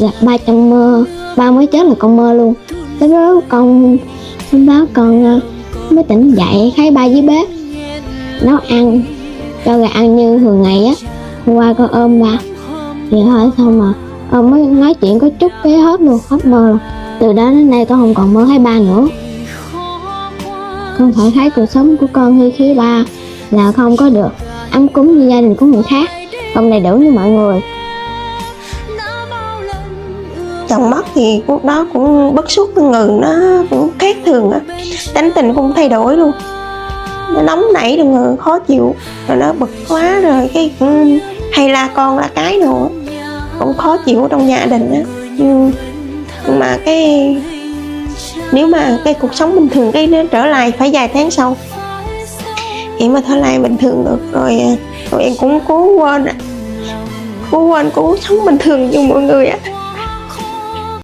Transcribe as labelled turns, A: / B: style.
A: rồi gặp ba trong mơ, ba mới chết là con mơ luôn. Lúc đó con mới tỉnh dậy thấy ba dưới bếp nấu ăn cho gà ăn như thường ngày á. Hôm qua con ôm ba thì hỏi xong mà con mới nói chuyện có chút cái hết luôn, hết mơ luôn. Từ đó đến nay con không còn mơ thấy ba nữa. Con phải thấy cuộc sống của con khi khi ba là không có được ấm cúng như gia đình của người khác, không đầy đủ như mọi người.
B: Chồng mất thì lúc đó cũng bức xúc, người nó cũng khác thường á, tính tình cũng thay đổi luôn, nó nóng nảy rồi khó chịu, rồi nó bực quá rồi cái cũng hay la con la cái nữa, cũng khó chịu trong gia đình á. Nhưng mà cái nếu mà cái cuộc sống bình thường cái nó trở lại phải vài tháng sau em mới trở lại bình thường được rồi. Rồi em cũng cố quên cố sống bình thường như mọi người á.